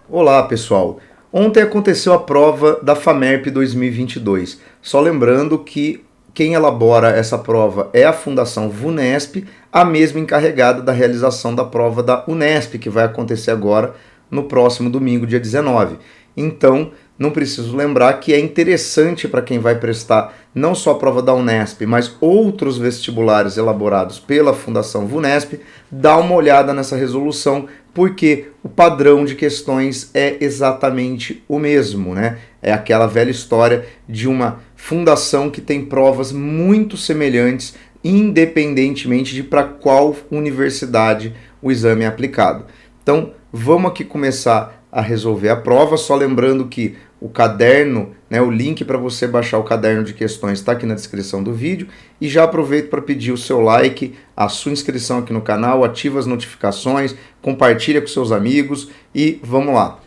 Olá, pessoal. Ontem aconteceu a prova da FAMERP 2022. Só lembrando que quem elabora essa prova é a Fundação VUNESP, a mesma encarregada da realização da prova da UNESP, que vai acontecer agora no próximo domingo, dia 19. Então, não preciso lembrar que é interessante para quem vai prestar não só a prova da Unesp, mas outros vestibulares elaborados pela Fundação VUNESP, dar uma olhada nessa resolução, porque o padrão de questões é exatamente o mesmo, né? É aquela velha história de uma fundação que tem provas muito semelhantes, independentemente de para qual universidade o exame é aplicado. Então, vamos aqui começar a resolver a prova, só lembrando que o caderno, né, o link para você baixar o caderno de questões está aqui na descrição do vídeo, e já aproveito para pedir o seu like, a sua inscrição aqui no canal, ativa as notificações, compartilha com seus amigos e vamos lá.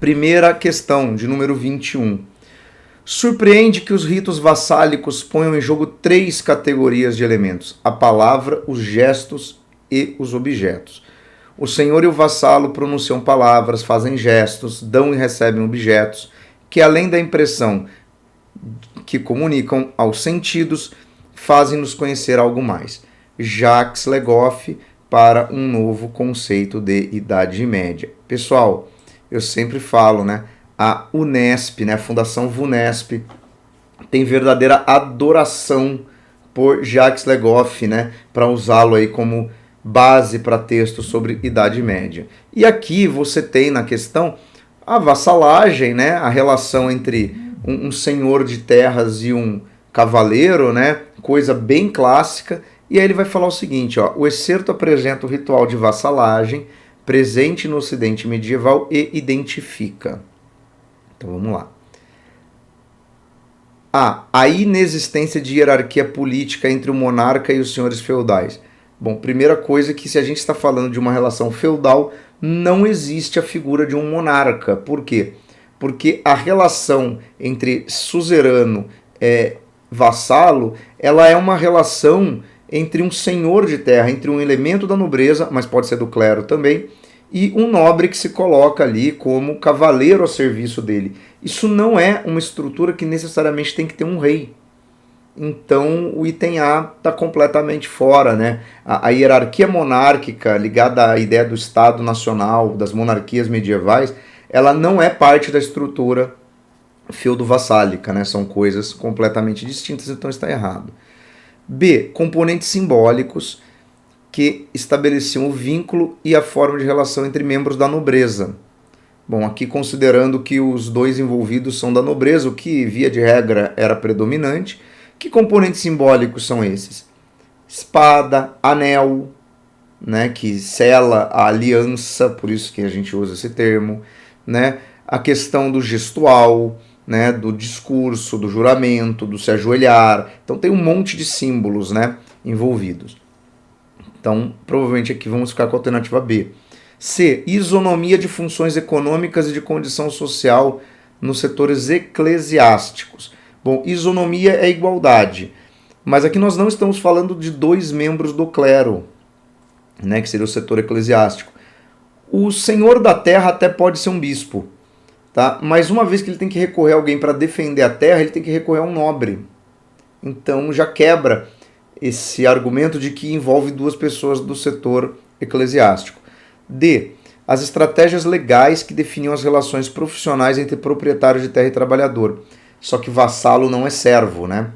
Primeira questão, de número 21. Surpreende que os ritos vassálicos ponham em jogo 3 categorias de elementos: a palavra, os gestos e os objetos. O senhor e o vassalo pronunciam palavras, fazem gestos, dão e recebem objetos, que além da impressão que comunicam aos sentidos, fazem-nos conhecer algo mais. Jacques Le Goff, para um novo conceito de Idade Média. Pessoal, eu sempre falo, né? A Unesp, né, a Fundação VUNESP, tem verdadeira adoração por Jacques Le Goff, né, para usá-lo aí como base para texto sobre Idade Média. E aqui você tem na questão a vassalagem, né, a relação entre um senhor de terras e um cavaleiro, né, coisa bem clássica. E aí ele vai falar o seguinte, ó: o excerto apresenta o ritual de vassalagem presente no Ocidente medieval e identifica. Então vamos lá. A inexistência de hierarquia política entre o monarca e os senhores feudais. Bom, primeira coisa é que se a gente está falando de uma relação feudal, não existe a figura de um monarca. Por quê? Porque a relação entre suzerano e vassalo, ela é uma relação entre um senhor de terra, entre um elemento da nobreza, mas pode ser do clero também, e um nobre que se coloca ali como cavaleiro a serviço dele. Isso não é uma estrutura que necessariamente tem que ter um rei. Então o item A está completamente fora, né? A hierarquia monárquica ligada à ideia do Estado Nacional, das monarquias medievais, ela não é parte da estrutura feudo-vassálica, né? São coisas completamente distintas, então está errado. B. Componentes simbólicos que estabeleciam o vínculo e a forma de relação entre membros da nobreza. Bom, aqui considerando que os dois envolvidos são da nobreza, o que via de regra era predominante. Que componentes simbólicos são esses? Espada, anel, né, que sela a aliança, por isso que a gente usa esse termo, né? A questão do gestual, né, do discurso, do juramento, do se ajoelhar. Então tem um monte de símbolos, né, envolvidos. Então, provavelmente aqui vamos ficar com a alternativa B. C. Isonomia de funções econômicas e de condição social nos setores eclesiásticos. Bom, isonomia é igualdade, mas aqui nós não estamos falando de dois membros do clero, né, que seria o setor eclesiástico. O senhor da terra até pode ser um bispo, tá? Mas uma vez que ele tem que recorrer a alguém para defender a terra, ele tem que recorrer a um nobre. Então já quebra esse argumento de que envolve duas pessoas do setor eclesiástico. D. As estratégias legais que definiam as relações profissionais entre proprietário de terra e trabalhador. Só que vassalo não é servo, né?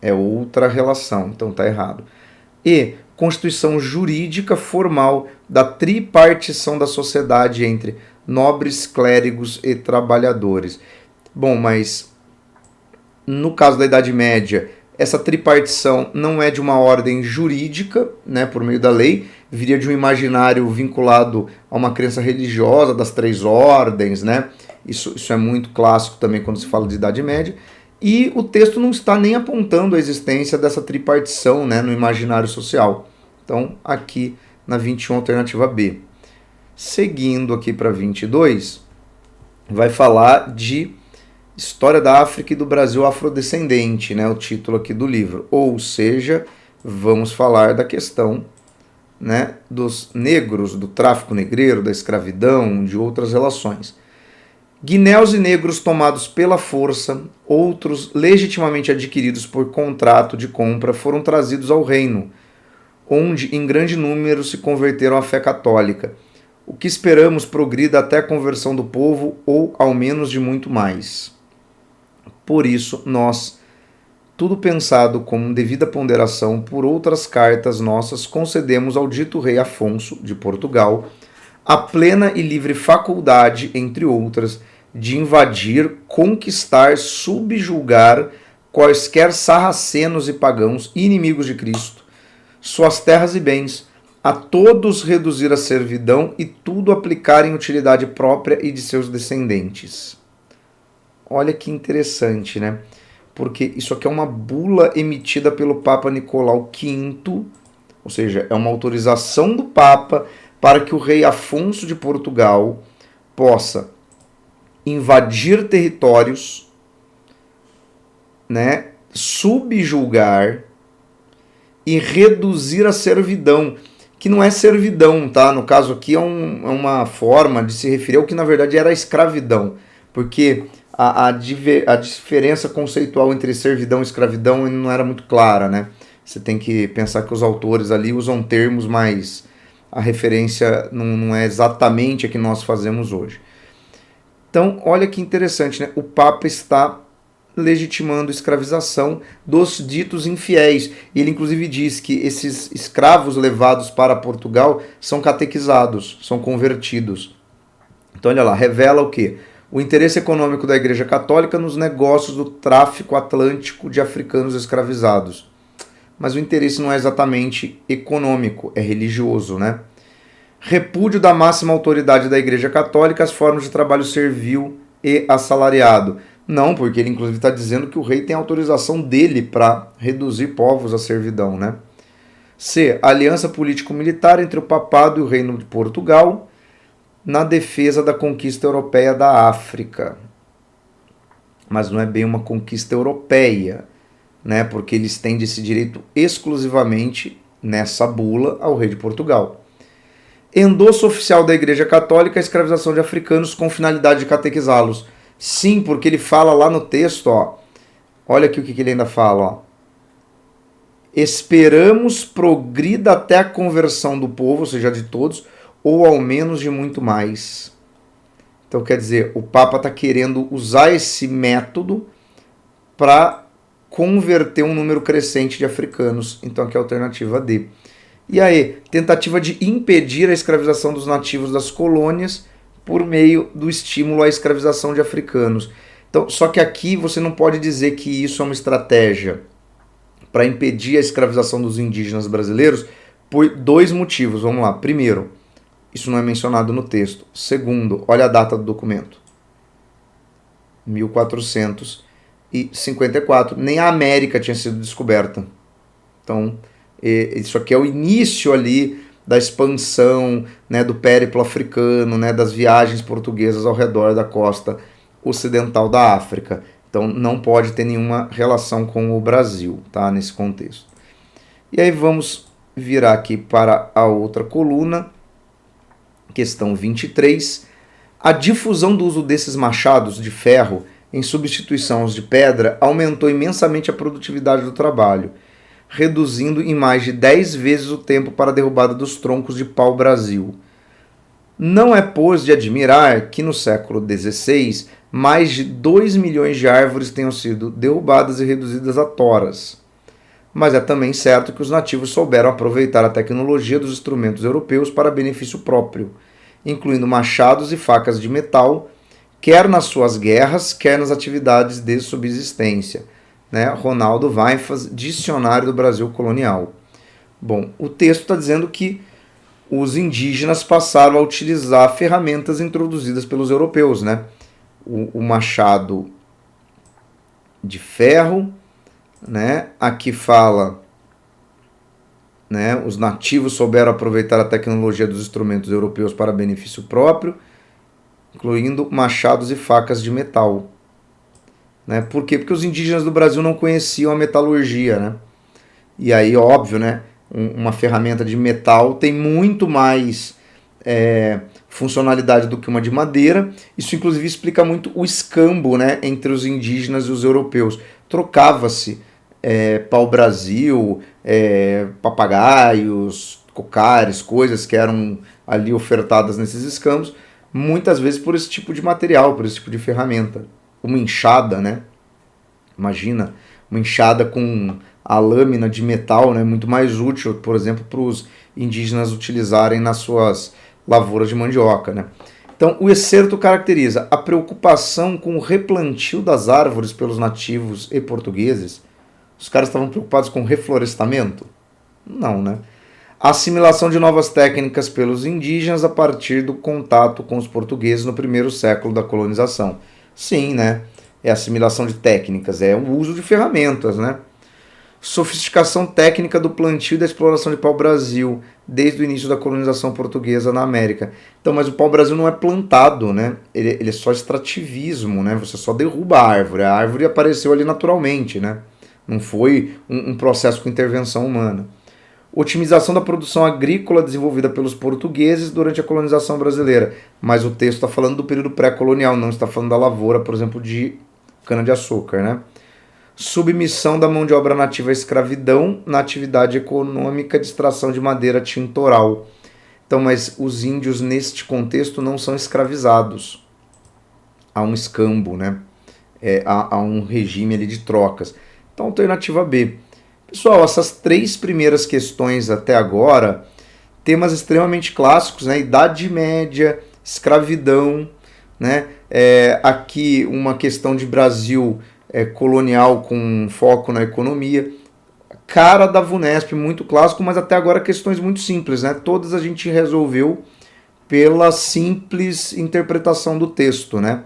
É outra relação, então tá errado. E constituição jurídica formal da tripartição da sociedade entre nobres, clérigos e trabalhadores. Bom, mas no caso da Idade Média, essa tripartição não é de uma ordem jurídica, né, por meio da lei, viria de um imaginário vinculado a uma crença religiosa das três ordens, né? Isso é muito clássico também quando se fala de Idade Média. E o texto não está nem apontando a existência dessa tripartição, né, no imaginário social. Então, aqui na 21, alternativa B. Seguindo aqui para 22, vai falar de História da África e do Brasil afrodescendente, né, o título aqui do livro. Ou seja, vamos falar da questão né, dos negros, do tráfico negreiro, da escravidão, de outras relações. Guineus e negros tomados pela força, outros legitimamente adquiridos por contrato de compra, foram trazidos ao reino, onde em grande número se converteram à fé católica. O que esperamos progrida até a conversão do povo, ou ao menos de muito mais. Por isso, nós, tudo pensado com devida ponderação por outras cartas nossas, concedemos ao dito rei Afonso, de Portugal, a plena e livre faculdade, entre outras, de invadir, conquistar, subjugar quaisquer sarracenos e pagãos, inimigos de Cristo, suas terras e bens, a todos reduzir a servidão e tudo aplicar em utilidade própria e de seus descendentes. Olha que interessante, né? Porque isso aqui é uma bula emitida pelo Papa Nicolau V, ou seja, é uma autorização do Papa para que o rei Afonso de Portugal possa invadir territórios, né, subjugar e reduzir a servidão, que não é servidão, tá? No caso aqui é uma forma de se referir ao que na verdade era a escravidão, porque a diferença conceitual entre servidão e escravidão não era muito clara, né? Você tem que pensar que os autores ali usam termos, mas a referência não é exatamente a que nós fazemos hoje. Então, olha que interessante, né? O Papa está legitimando a escravização dos ditos infiéis. E ele, inclusive, diz que esses escravos levados para Portugal são catequizados, são convertidos. Então, olha lá, revela o quê? O interesse econômico da Igreja Católica nos negócios do tráfico atlântico de africanos escravizados. Mas o interesse não é exatamente econômico, é religioso, né? Repúdio da máxima autoridade da Igreja Católica às formas de trabalho servil e assalariado. Não, porque ele inclusive está dizendo que o rei tem autorização dele para reduzir povos à servidão, né? C. Aliança político-militar entre o papado e o reino de Portugal na defesa da conquista europeia da África. Mas não é bem uma conquista europeia, né? Porque ele estende esse direito exclusivamente nessa bula ao rei de Portugal. Endosso oficial da Igreja Católica a escravização de africanos com finalidade de catequizá-los. Sim, porque ele fala lá no texto, ó, olha aqui o que ele ainda fala, ó. Esperamos progrida até a conversão do povo, ou seja, de todos, ou ao menos de muito mais. Então, quer dizer, o Papa está querendo usar esse método para converter um número crescente de africanos. Então, aqui é a alternativa D. E aí, tentativa de impedir a escravização dos nativos das colônias por meio do estímulo à escravização de africanos. Então, só que aqui você não pode dizer que isso é uma estratégia para impedir a escravização dos indígenas brasileiros por dois motivos. Vamos lá. Primeiro, isso não é mencionado no texto. Segundo, olha a data do documento. 1454. Nem a América tinha sido descoberta. Então, isso aqui é o início ali da expansão, né, do périplo africano, né, das viagens portuguesas ao redor da costa ocidental da África. Então não pode ter nenhuma relação com o Brasil, tá, nesse contexto. E aí vamos virar aqui para a outra coluna, questão 23. A difusão do uso desses machados de ferro em substituição aos de pedra aumentou imensamente a produtividade do trabalho, reduzindo em mais de 10 vezes o tempo para a derrubada dos troncos de pau-brasil. Não é, pois, de admirar que no século XVI mais de 2 milhões de árvores tenham sido derrubadas e reduzidas a toras. Mas é também certo que os nativos souberam aproveitar a tecnologia dos instrumentos europeus para benefício próprio, incluindo machados e facas de metal, quer nas suas guerras, quer nas atividades de subsistência. Né? Ronaldo Weifas, Dicionário do Brasil Colonial. Bom, o texto está dizendo que os indígenas passaram a utilizar ferramentas introduzidas pelos europeus, né? O machado de ferro, né? Aqui fala, né? Os nativos souberam aproveitar a tecnologia dos instrumentos europeus para benefício próprio, incluindo machados e facas de metal. Né? Por quê? Porque os indígenas do Brasil não conheciam a metalurgia, né? E aí, óbvio, né? uma ferramenta de metal tem muito mais funcionalidade do que uma de madeira. Isso inclusive explica muito o escambo, né, entre os indígenas e os europeus. Trocava-se pau-brasil, papagaios, cocares, coisas que eram ali ofertadas nesses escambos, muitas vezes por esse tipo de material, por esse tipo de ferramenta. Uma enxada, né? Imagina, uma enxada com a lâmina de metal, né? Muito mais útil, por exemplo, para os indígenas utilizarem nas suas lavouras de mandioca, né? Então, o excerto caracteriza a preocupação com o replantio das árvores pelos nativos e portugueses. Os caras estavam preocupados com reflorestamento? Não, né? A assimilação de novas técnicas pelos indígenas a partir do contato com os portugueses no primeiro século da colonização. Sim, né? É assimilação de técnicas, é o uso de ferramentas, né? Sofisticação técnica do plantio e da exploração de pau-brasil desde o início da colonização portuguesa na América. Então, mas o pau-brasil não é plantado, né? Ele é só extrativismo, né? Você só derruba a árvore apareceu ali naturalmente, né? Não foi um processo com intervenção humana. Otimização da produção agrícola desenvolvida pelos portugueses durante a colonização brasileira. Mas o texto está falando do período pré-colonial, não está falando da lavoura, por exemplo, de cana-de-açúcar, né? Submissão da mão de obra nativa à escravidão na atividade econômica de extração de madeira tintoral. Então, mas os índios neste contexto não são escravizados. Há um escambo, né? Há um regime ali de trocas. Então, alternativa B. Pessoal, essas três primeiras questões até agora, temas extremamente clássicos, né? Idade Média, escravidão, né? Aqui uma questão de Brasil colonial com foco na economia. Cara da VUNESP, muito clássico, mas até agora questões muito simples, né? Todas a gente resolveu pela simples interpretação do texto, né?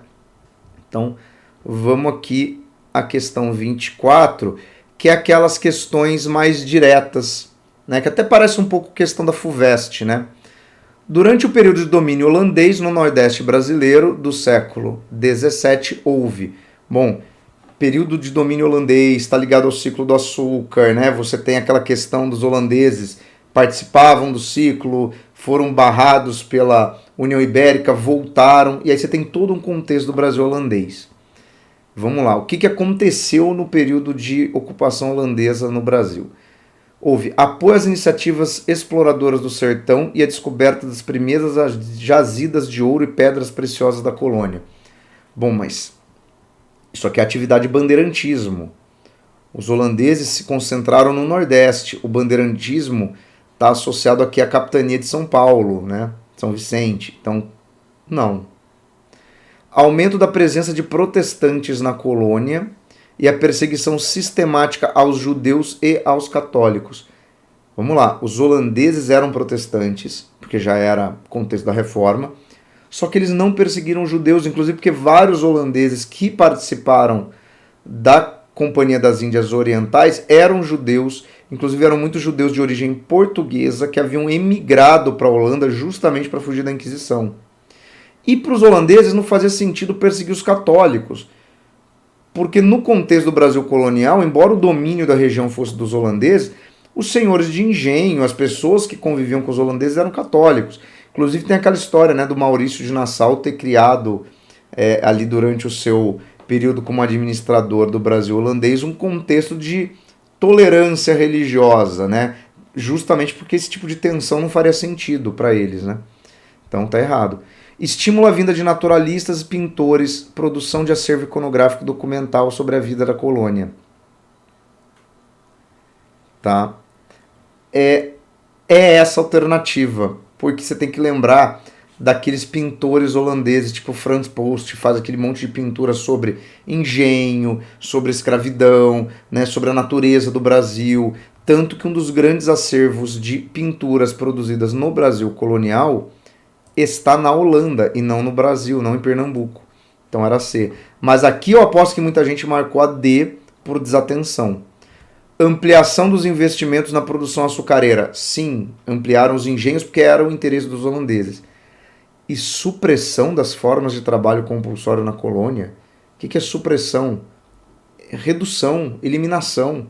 Então, vamos aqui à questão 24, que é aquelas questões mais diretas, né? Que até parece um pouco questão da FUVEST, né? Durante o período de domínio holandês no Nordeste brasileiro do século XVII houve, período de domínio holandês, está ligado ao ciclo do açúcar, né? Você tem aquela questão dos holandeses participavam do ciclo, foram barrados pela União Ibérica, voltaram, e aí você tem todo um contexto do Brasil holandês. Vamos lá, o que aconteceu no período de ocupação holandesa no Brasil? Houve apoio às iniciativas exploradoras do sertão e a descoberta das primeiras jazidas de ouro e pedras preciosas da colônia. Mas isso aqui é atividade bandeirantismo. Os holandeses se concentraram no Nordeste. O bandeirantismo está associado aqui à capitania de São Paulo, né? São Vicente. Então, não. Aumento da presença de protestantes na colônia e a perseguição sistemática aos judeus e aos católicos. Vamos lá, os holandeses eram protestantes, porque já era contexto da reforma, só que eles não perseguiram judeus, inclusive porque vários holandeses que participaram da Companhia das Índias Orientais eram judeus, inclusive eram muitos judeus de origem portuguesa que haviam emigrado para a Holanda justamente para fugir da Inquisição. E para os holandeses não fazia sentido perseguir os católicos, porque no contexto do Brasil colonial, embora o domínio da região fosse dos holandeses, os senhores de engenho, as pessoas que conviviam com os holandeses eram católicos. Inclusive tem aquela história, né, do Maurício de Nassau ter criado ali durante o seu período como administrador do Brasil holandês um contexto de tolerância religiosa, né, justamente porque esse tipo de tensão não faria sentido para eles, né? Então tá errado. Estimula a vinda de naturalistas e pintores, produção de acervo iconográfico documental sobre a vida da colônia. Tá? É essa alternativa, porque você tem que lembrar daqueles pintores holandeses, tipo Frans Post, faz aquele monte de pintura sobre engenho, sobre escravidão, né, sobre a natureza do Brasil, tanto que um dos grandes acervos de pinturas produzidas no Brasil colonial está na Holanda e não no Brasil, não em Pernambuco. Então era C. Mas aqui eu aposto que muita gente marcou a D por desatenção. Ampliação dos investimentos na produção açucareira. Sim, ampliaram os engenhos porque era o interesse dos holandeses. E supressão das formas de trabalho compulsório na colônia? O que é supressão? Redução, eliminação.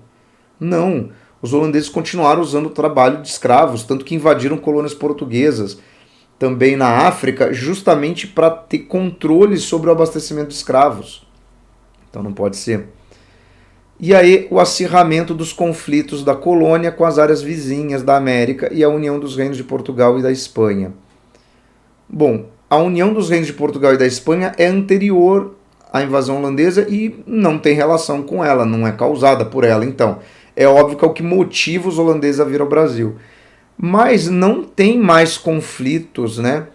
Não. os holandeses continuaram usando o trabalho de escravos, tanto que invadiram colônias portuguesas também na África, justamente para ter controle sobre o abastecimento de escravos. Então não pode ser. E aí o acirramento dos conflitos da colônia com as áreas vizinhas da América e a união dos reinos de Portugal e da Espanha. Bom, a união dos reinos de Portugal e da Espanha é anterior à invasão holandesa e não tem relação com ela, não é causada por ela. Então, é óbvio que é o que motiva os holandeses a vir ao Brasil. Mas não tem mais conflitos, né,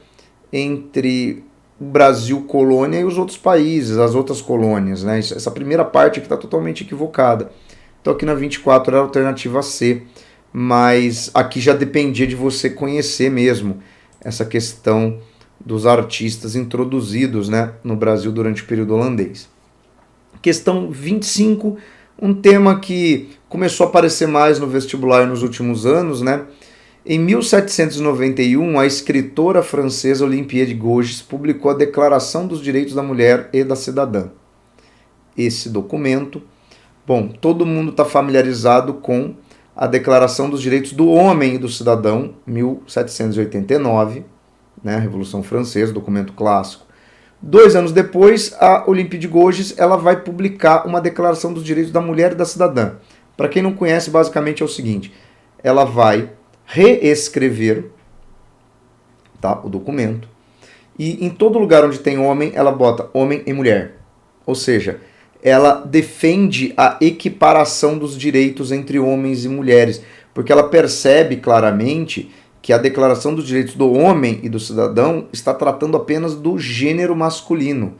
entre o Brasil colônia e os outros países, as outras colônias, né? Essa primeira parte aqui está totalmente equivocada. Então aqui na 24 era a alternativa C, mas aqui já dependia de você conhecer mesmo essa questão dos artistas introduzidos, né, no Brasil durante o período holandês. Questão 25, um tema que começou a aparecer mais no vestibular nos últimos anos, né? Em 1791, a escritora francesa Olympe de Gouges publicou a Declaração dos Direitos da Mulher e da Cidadã. Esse documento, bom, todo mundo está familiarizado com a Declaração dos Direitos do Homem e do Cidadão, 1789, né, Revolução Francesa, documento clássico. 2 anos depois, a Olympe de Gouges ela vai publicar uma Declaração dos Direitos da Mulher e da Cidadã. Para quem não conhece, basicamente é o seguinte, ela vai reescrever, tá, o documento, e em todo lugar onde tem homem, ela bota homem e mulher. Ou seja, ela defende a equiparação dos direitos entre homens e mulheres, porque ela percebe claramente que a Declaração dos Direitos do Homem e do Cidadão está tratando apenas do gênero masculino.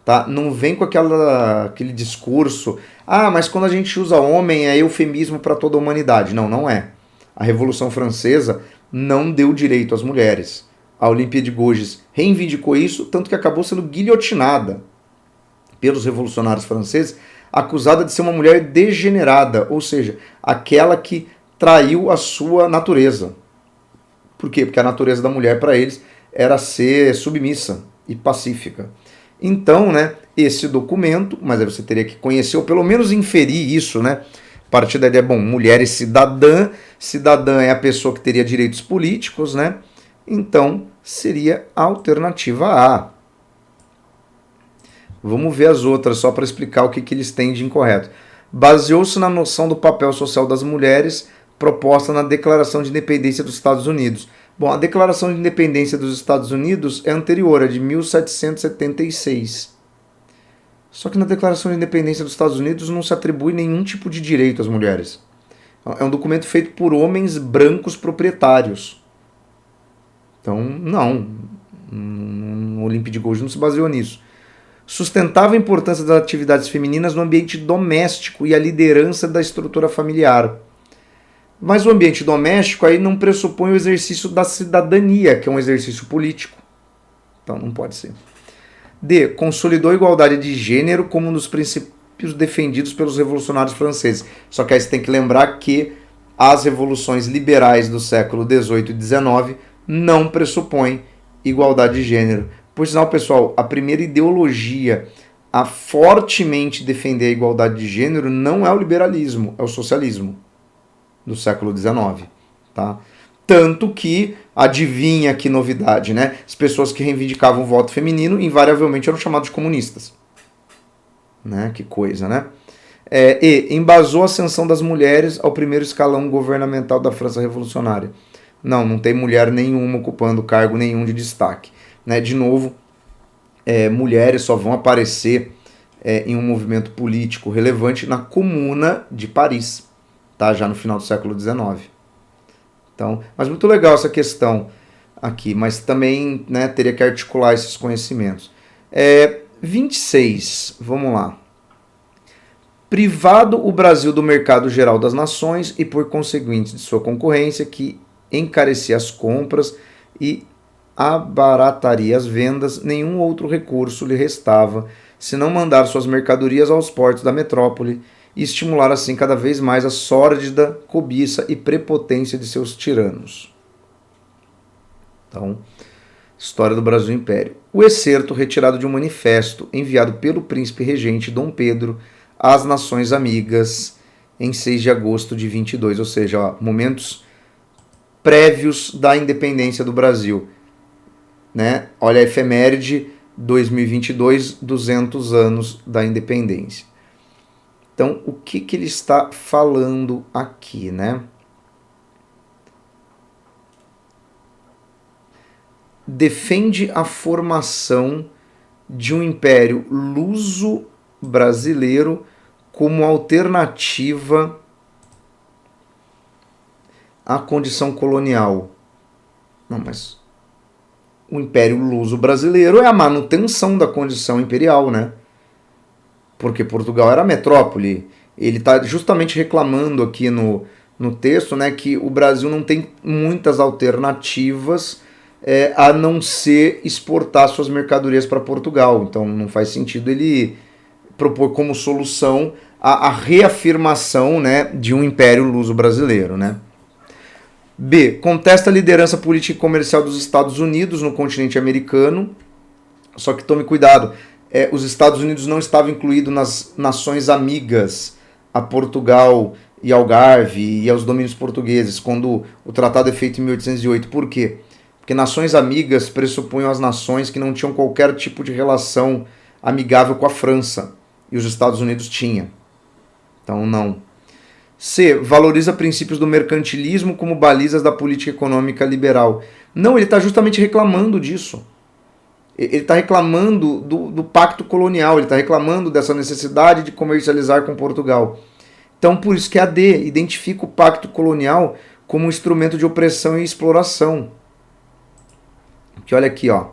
Tá? Não vem com aquele discurso, mas quando a gente usa homem é eufemismo para toda a humanidade. Não, não é. A Revolução Francesa não deu direito às mulheres. A Olympe de Gouges reivindicou isso, tanto que acabou sendo guilhotinada pelos revolucionários franceses, acusada de ser uma mulher degenerada, ou seja, aquela que traiu a sua natureza. Por quê? Porque a natureza da mulher para eles era ser submissa e pacífica. Então, né, esse documento, mas aí você teria que conhecer, ou pelo menos inferir isso, né? A partir da ideia, bom, mulher e cidadã, cidadã é a pessoa que teria direitos políticos, né? Então, seria a alternativa A. Vamos ver as outras, só para explicar o que eles têm de incorreto. Baseou-se na noção do papel social das mulheres proposta na Declaração de Independência dos Estados Unidos. Bom, a Declaração de Independência dos Estados Unidos é anterior, é de 1776. Só que na Declaração de Independência dos Estados Unidos não se atribui nenhum tipo de direito às mulheres. É um documento feito por homens brancos proprietários. Então, não. O Olympe de Gouges não se baseou nisso. Sustentava a importância das atividades femininas no ambiente doméstico e a liderança da estrutura familiar. Mas o ambiente doméstico aí não pressupõe o exercício da cidadania, que é um exercício político. Então, não pode ser. D. Consolidou a igualdade de gênero como um dos princípios defendidos pelos revolucionários franceses. Só que aí você tem que lembrar que as revoluções liberais do século XVIII e XIX não pressupõem igualdade de gênero. Por sinal, pessoal, a primeira ideologia a fortemente defender a igualdade de gênero não é o liberalismo, é o socialismo do século XIX. Tá? Tanto que, adivinha que novidade, né? As pessoas que reivindicavam o voto feminino invariavelmente eram chamados de comunistas. Né? Que coisa, né? E embasou a ascensão das mulheres ao primeiro escalão governamental da França revolucionária. Não tem mulher nenhuma ocupando cargo nenhum de destaque. Né? De novo, mulheres só vão aparecer em um movimento político relevante na Comuna de Paris, tá? Já no final do século XIX. Então, mas muito legal essa questão aqui, mas também, né, teria que articular esses conhecimentos. 26, vamos lá. Privado o Brasil do mercado geral das nações e, por conseguinte, de sua concorrência, que encarecia as compras e abarataria as vendas, nenhum outro recurso lhe restava, senão mandar suas mercadorias aos portos da metrópole, e estimular assim cada vez mais a sórdida cobiça e prepotência de seus tiranos. Então, história do Brasil Império. O excerto retirado de um manifesto enviado pelo príncipe regente Dom Pedro às nações amigas em 6 de agosto de 22, ou seja, ó, momentos prévios da independência do Brasil. Né? Olha a efeméride 2022, 200 anos da independência. Então, o que ele está falando aqui, né? Defende a formação de um império luso-brasileiro como alternativa à condição colonial. Não, mas o Império Luso-Brasileiro é a manutenção da condição imperial, né? Porque Portugal era a metrópole. Ele está justamente reclamando aqui no texto, né, que o Brasil não tem muitas alternativas a não ser exportar suas mercadorias para Portugal. Então não faz sentido ele propor como solução a reafirmação, né, de um Império Luso-Brasileiro, né? B. Contesta a liderança política e comercial dos Estados Unidos no continente americano. Só que tome cuidado, os Estados Unidos não estavam incluídos nas nações amigas a Portugal e Algarve e aos domínios portugueses, quando o tratado é feito em 1808. Por quê? Porque nações amigas pressupunham as nações que não tinham qualquer tipo de relação amigável com a França, e os Estados Unidos tinham. Então, não. C. Valoriza princípios do mercantilismo como balizas da política econômica liberal. Não, ele está justamente reclamando disso. Ele está reclamando do pacto colonial, ele está reclamando dessa necessidade de comercializar com Portugal. Então, por isso que a D identifica o pacto colonial como um instrumento de opressão e exploração. Que olha aqui, ó.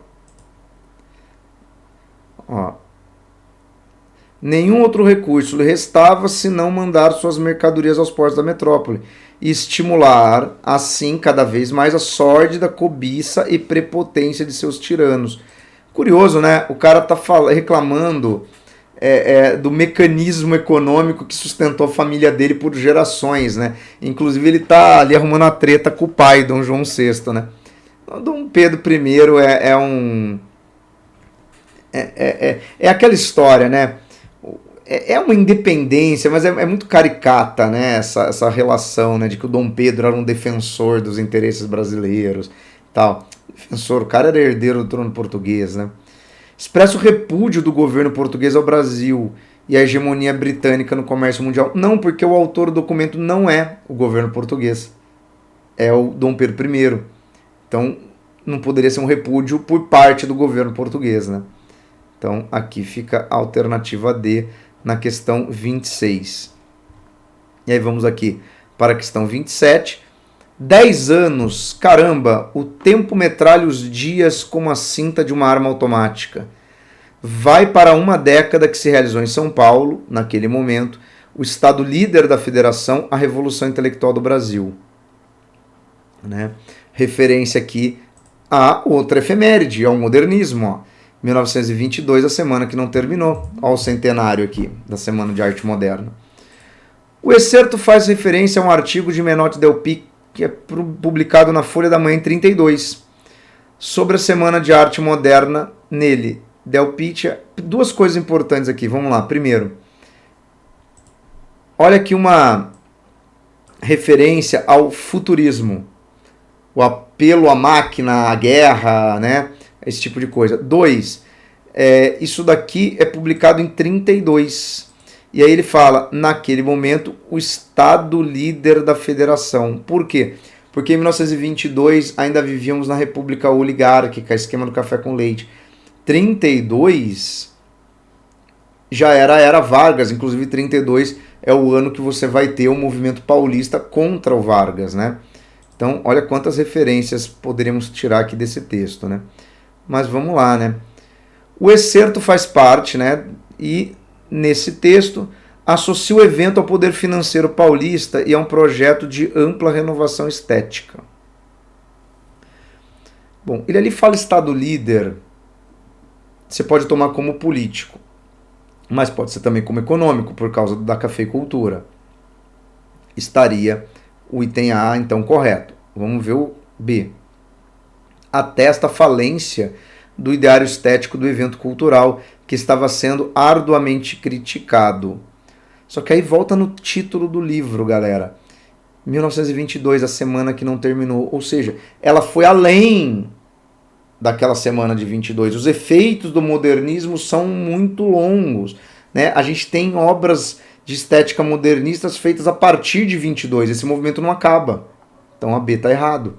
Nenhum outro recurso lhe restava senão mandar suas mercadorias aos portos da metrópole e estimular, assim, cada vez mais a sórdida cobiça e prepotência de seus tiranos. Curioso, né? O cara tá reclamando do mecanismo econômico que sustentou a família dele por gerações, né? Inclusive ele tá ali arrumando a treta com o pai, Dom João VI, né? Dom Pedro I é aquela história, né? É uma independência, mas é muito caricata, né? Essa relação, né? De que o Dom Pedro era um defensor dos interesses brasileiros, tal. Defensor, o cara era herdeiro do trono português, né? Expressa o repúdio do governo português ao Brasil e a hegemonia britânica no comércio mundial. Não, porque o autor do documento não é o governo português, é o Dom Pedro I. Então, não poderia ser um repúdio por parte do governo português, né? Então, aqui fica a alternativa D na questão 26. E aí vamos aqui para a questão 27. 10 anos, caramba, o tempo metralha os dias como a cinta de uma arma automática. Vai para uma década que se realizou em São Paulo, naquele momento, o estado líder da federação, a Revolução Intelectual do Brasil. Né? Referência aqui a outra efeméride, ao modernismo, ó. 1922, a semana que não terminou. Olha o centenário aqui da Semana de Arte Moderna. O excerto faz referência a um artigo de Menotti Del Pic, que é publicado na Folha da Manhã em 32, sobre a Semana de Arte Moderna. Nele, Del Pic, duas coisas importantes aqui. Vamos lá. Primeiro, olha aqui uma referência ao futurismo, o apelo à máquina, à guerra, né? Esse tipo de coisa. 2, isso daqui é publicado em 32. E aí ele fala, naquele momento, o Estado líder da federação. Por quê? Porque em 1922 ainda vivíamos na República Oligárquica, esquema do café com leite. 32 já era Vargas, inclusive 32 é o ano que você vai ter o movimento paulista contra o Vargas, né? Então, olha quantas referências poderíamos tirar aqui desse texto, né? Mas vamos lá, né? O excerto faz parte, né? E nesse texto associa o evento ao poder financeiro paulista e a um projeto de ampla renovação estética. Bom, ele ali fala Estado líder, você pode tomar como político, mas pode ser também como econômico, por causa da cafeicultura. Estaria o item A, então, correto. Vamos ver o B. Atesta a falência do ideário estético do evento cultural, que estava sendo arduamente criticado. Só que aí volta no título do livro, galera. 1922, a semana que não terminou. Ou seja, ela foi além daquela semana de 22. Os efeitos do modernismo são muito longos, né? A gente tem obras de estética modernistas feitas a partir de 22. Esse movimento não acaba. Então a B está errado.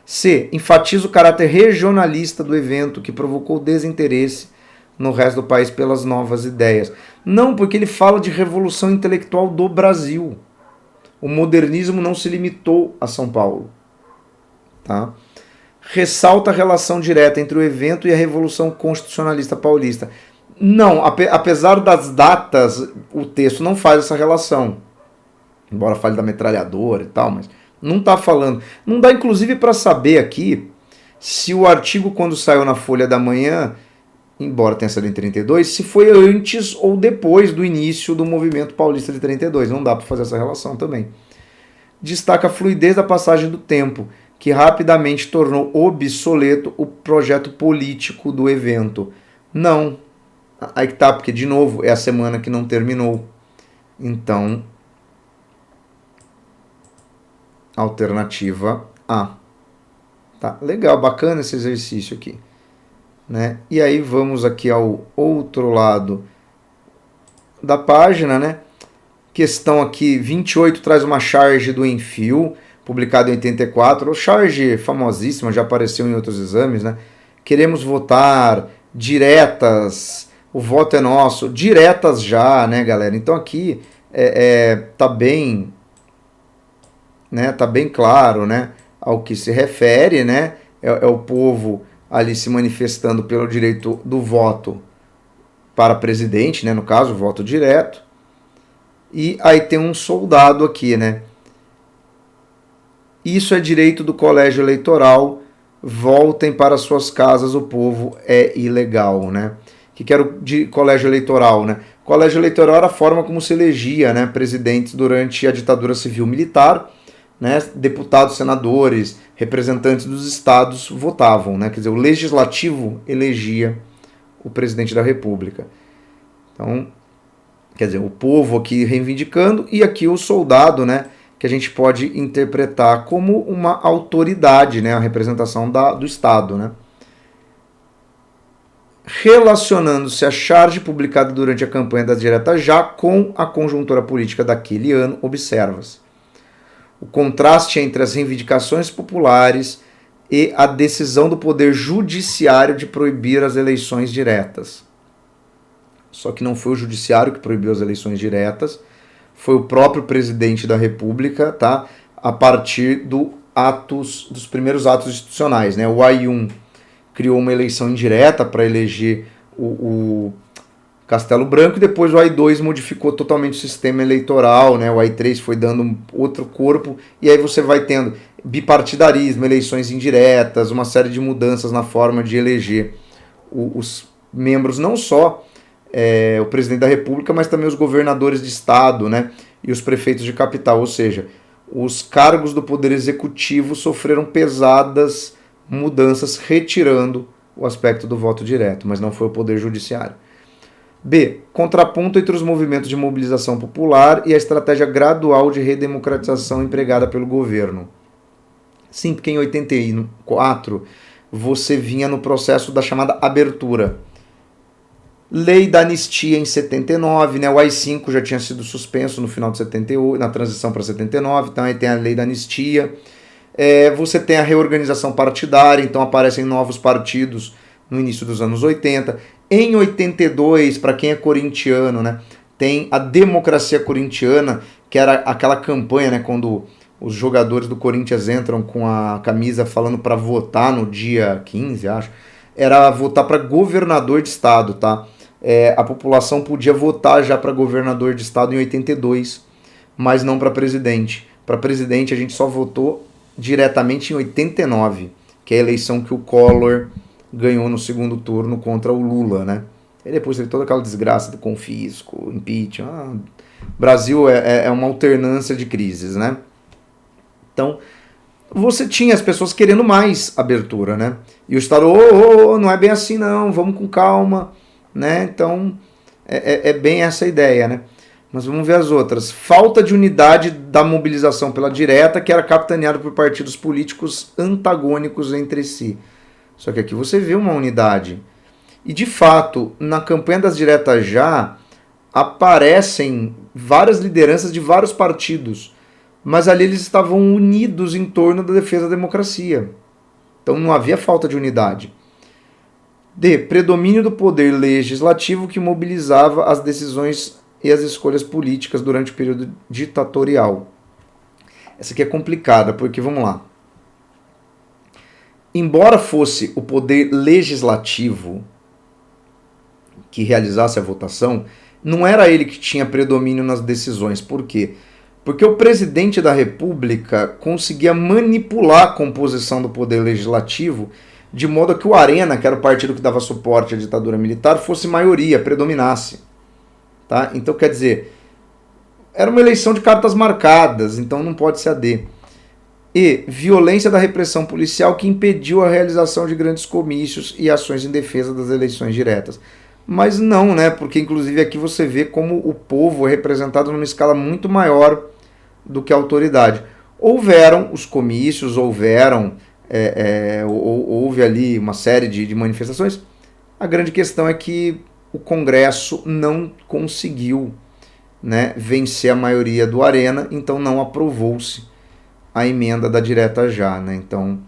C. Enfatiza o caráter regionalista do evento, que provocou desinteresse no resto do país pelas novas ideias. Não, porque ele fala de revolução intelectual do Brasil. O modernismo não se limitou a São Paulo. Tá? Ressalta a relação direta entre o evento e a Revolução Constitucionalista Paulista. Não, apesar das datas, o texto não faz essa relação. Embora fale da metralhadora e tal, mas não está falando. Não dá, inclusive, para saber aqui se o artigo, quando saiu na Folha da Manhã, embora tenha sido em 32, se foi antes ou depois do início do movimento paulista de 32. Não dá para fazer essa relação também. Destaca a fluidez da passagem do tempo, que rapidamente tornou obsoleto o projeto político do evento. Não. Aí que tá, porque, de novo, é a semana que não terminou. Então, alternativa A. Tá, legal, bacana esse exercício aqui. Né? E aí vamos aqui ao outro lado da página, né? Questão aqui 28 traz uma charge do Enfio, publicada em 84, charge famosíssima, já apareceu em outros exames, né? Queremos votar diretas, o voto é nosso, diretas já, né, galera? Então aqui tá bem, né? Tá bem claro, né? Ao que se refere, né? É o povo ali se manifestando pelo direito do voto para presidente, né? No caso, voto direto. E aí tem um soldado aqui, né? Isso é direito do colégio eleitoral, voltem para suas casas, o povo é ilegal, né? O que era o de colégio eleitoral, né? Colégio eleitoral era a forma como se elegia, né, presidentes durante a ditadura civil-militar, né? Deputados, senadores, representantes dos estados votavam, né? Quer dizer, o legislativo elegia o presidente da república. Então, quer dizer, o povo aqui reivindicando e aqui o soldado, né, que a gente pode interpretar como uma autoridade, né, a representação do Estado. Né. Relacionando-se a charge publicada durante a campanha das diretas já com a conjuntura política daquele ano, observa-se o contraste entre as reivindicações populares e a decisão do poder judiciário de proibir as eleições diretas. Só que não foi o judiciário que proibiu as eleições diretas, foi o próprio presidente da República, tá? A partir dos primeiros atos institucionais, né? O AI-1 criou uma eleição indireta para eleger o Castelo Branco e depois o AI-2 modificou totalmente o sistema eleitoral, né? O AI-3 foi dando outro corpo e aí você vai tendo bipartidarismo, eleições indiretas, uma série de mudanças na forma de eleger os membros, não só o presidente da República, mas também os governadores de estado, né, e os prefeitos de capital, ou seja, os cargos do poder executivo sofreram pesadas mudanças, retirando o aspecto do voto direto, mas não foi o poder judiciário. B. Contraponto entre os movimentos de mobilização popular e a estratégia gradual de redemocratização empregada pelo governo. Sim, porque em 84 você vinha no processo da chamada abertura. Lei da anistia em 79, né? O AI-5 já tinha sido suspenso no final de 78, na transição para 79, então aí tem a lei da anistia. Você tem a reorganização partidária, então aparecem novos partidos no início dos anos 80. Em 82, para quem é corintiano, né, tem a democracia corintiana, que era aquela campanha, né, quando os jogadores do Corinthians entram com a camisa falando para votar no dia 15, acho. Era votar para governador de estado, tá? A população podia votar já para governador de estado em 82, mas não para presidente. Para presidente a gente só votou diretamente em 89, que é a eleição que o Collor ganhou no segundo turno contra o Lula, né? E depois teve toda aquela desgraça do confisco, impeachment. Brasil é uma alternância de crises, né? Então, você tinha as pessoas querendo mais abertura, né? E o Estado, não é bem assim não, vamos com calma, né? Então, é bem essa ideia, né? Mas vamos ver as outras. Falta de unidade da mobilização pela direta, que era capitaneada por partidos políticos antagônicos entre si. Só que aqui você vê uma unidade. E de fato, na campanha das diretas já, aparecem várias lideranças de vários partidos. Mas ali eles estavam unidos em torno da defesa da democracia. Então não havia falta de unidade. D. Predomínio do poder legislativo que mobilizava as decisões e as escolhas políticas durante o período ditatorial. Essa aqui é complicada, porque vamos lá. Embora fosse o poder legislativo que realizasse a votação, não era ele que tinha predomínio nas decisões. Por quê? Porque o presidente da República conseguia manipular a composição do poder legislativo de modo que o Arena, que era o partido que dava suporte à ditadura militar, fosse maioria, predominasse. Tá? Então, quer dizer, era uma eleição de cartas marcadas, então não pode ser a D. E violência da repressão policial que impediu a realização de grandes comícios e ações em defesa das eleições diretas. Mas não, né? Porque inclusive aqui você vê como o povo é representado numa escala muito maior do que a autoridade. Houveram os comícios, houve ali uma série de manifestações. A grande questão é que o Congresso não conseguiu, né, vencer a maioria do Arena, então não aprovou-se a emenda da direta já, né? Então,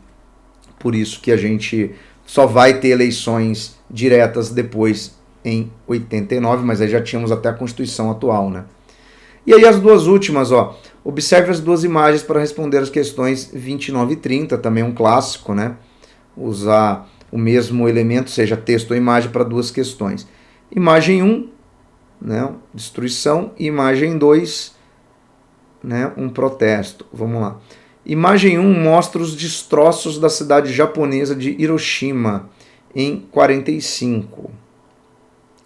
por isso que a gente só vai ter eleições diretas depois em 89, mas aí já tínhamos até a Constituição atual, né? E aí as duas últimas, ó. Observe as duas imagens para responder as questões 29 e 30, também um clássico, né? Usar o mesmo elemento, seja texto ou imagem, para duas questões. Imagem 1, né, destruição, e imagem 2, né, um protesto. Vamos lá. Imagem 1 mostra os destroços da cidade japonesa de Hiroshima em 45.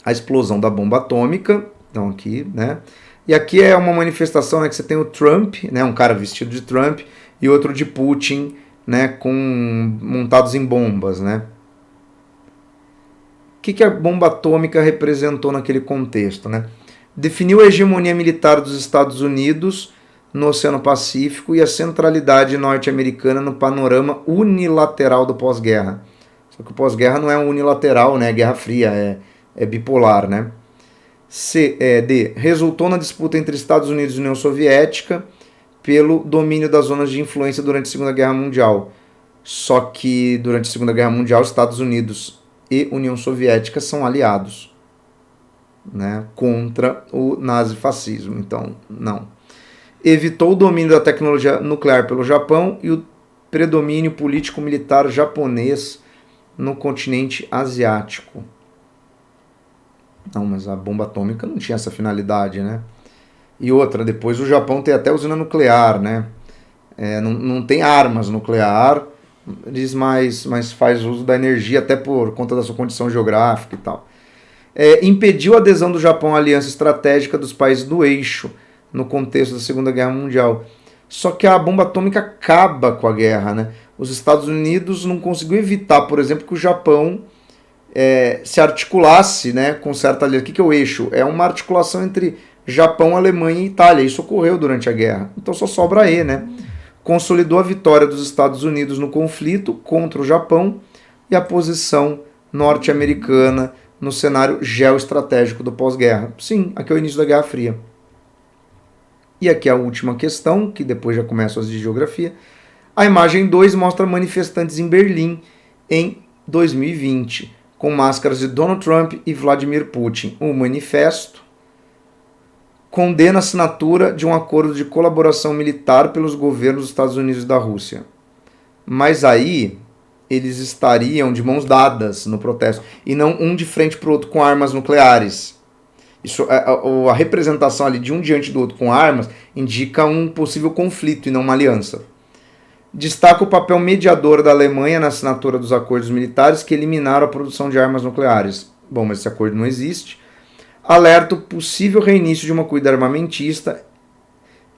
A explosão da bomba atômica, então aqui, né? E aqui é uma manifestação, né, que você tem o Trump, né, um cara vestido de Trump, e outro de Putin, né, montados em bombas, né? O que a bomba atômica representou naquele contexto, né? Definiu a hegemonia militar dos Estados Unidos no Oceano Pacífico e a centralidade norte-americana no panorama unilateral do pós-guerra. Só que o pós-guerra não é unilateral, né? É Guerra Fria, é bipolar, né? D. Resultou na disputa entre Estados Unidos e União Soviética pelo domínio das zonas de influência durante a Segunda Guerra Mundial. Só que durante a Segunda Guerra Mundial, Estados Unidos e União Soviética são aliados, né, contra o nazifascismo. Então, não. Evitou o domínio da tecnologia nuclear pelo Japão e o predomínio político-militar japonês no continente asiático. Não, mas a bomba atômica não tinha essa finalidade, né? E outra, depois o Japão tem até usina nuclear, né? Não tem armas nuclear, mas faz uso da energia até por conta da sua condição geográfica e tal. Impediu a adesão do Japão à aliança estratégica dos países do eixo no contexto da Segunda Guerra Mundial. Só que a bomba atômica acaba com a guerra, né? Os Estados Unidos não conseguiu evitar, por exemplo, que o Japão se articulasse, né, com certa aliança. O que é o eixo? É uma articulação entre Japão, Alemanha e Itália. Isso ocorreu durante a guerra. Então só sobra E, né? Consolidou a vitória dos Estados Unidos no conflito contra o Japão e a posição norte-americana no cenário geoestratégico do pós-guerra. Sim, aqui é o início da Guerra Fria. E aqui é a última questão, que depois já começam as de geografia. A imagem 2 mostra manifestantes em Berlim em 2020, com máscaras de Donald Trump e Vladimir Putin. O manifesto condena a assinatura de um acordo de colaboração militar pelos governos dos Estados Unidos e da Rússia. Mas aí eles estariam de mãos dadas no protesto, e não um de frente para o outro com armas nucleares. Isso, a representação ali de um diante do outro com armas indica um possível conflito e não uma aliança. Destaca o papel mediador da Alemanha na assinatura dos acordos militares que eliminaram a produção de armas nucleares. Bom, mas esse acordo não existe. Alerta o possível reinício de uma corrida armamentista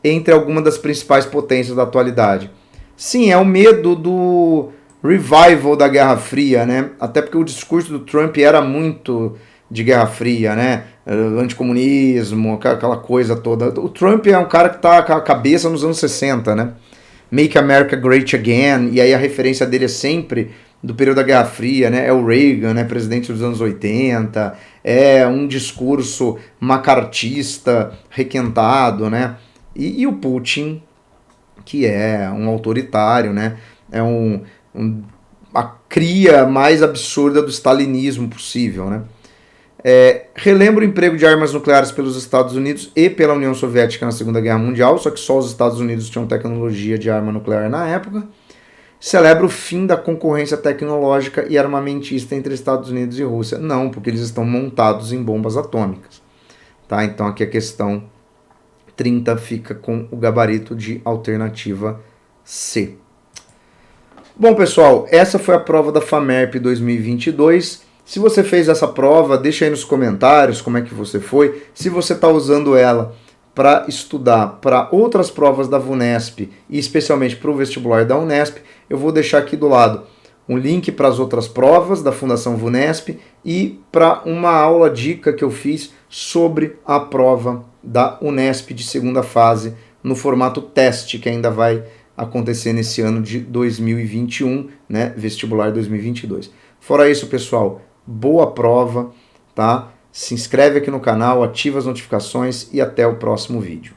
entre algumas das principais potências da atualidade. Sim, é o medo do revival da Guerra Fria, né? Até porque o discurso do Trump era muito de Guerra Fria, né? Anticomunismo, aquela coisa toda. O Trump é um cara que tá com a cabeça nos anos 60, né? Make America Great Again, e aí a referência dele é sempre do período da Guerra Fria, né? É o Reagan, né? Presidente dos anos 80, é um discurso macartista, requentado, né? E o Putin, que é um autoritário, né? É a cria mais absurda do stalinismo possível, né? Relembra o emprego de armas nucleares pelos Estados Unidos e pela União Soviética na Segunda Guerra Mundial, só que só os Estados Unidos tinham tecnologia de arma nuclear na época. Celebra o fim da concorrência tecnológica e armamentista entre Estados Unidos e Rússia. Não, porque eles estão montados em bombas atômicas. Tá? Então aqui a questão 30 fica com o gabarito de alternativa C. Bom, pessoal, essa foi a prova da FAMERP 2022. Se você fez essa prova, deixa aí nos comentários como é que você foi. Se você está usando ela para estudar para outras provas da VUNESP e especialmente para o vestibular da Unesp, eu vou deixar aqui do lado um link para as outras provas da Fundação VUNESP e para uma aula dica que eu fiz sobre a prova da Unesp de segunda fase no formato teste, que ainda vai acontecer nesse ano de 2021, né, vestibular 2022. Fora isso, pessoal, boa prova, tá? Se inscreve aqui no canal, ativa as notificações e até o próximo vídeo.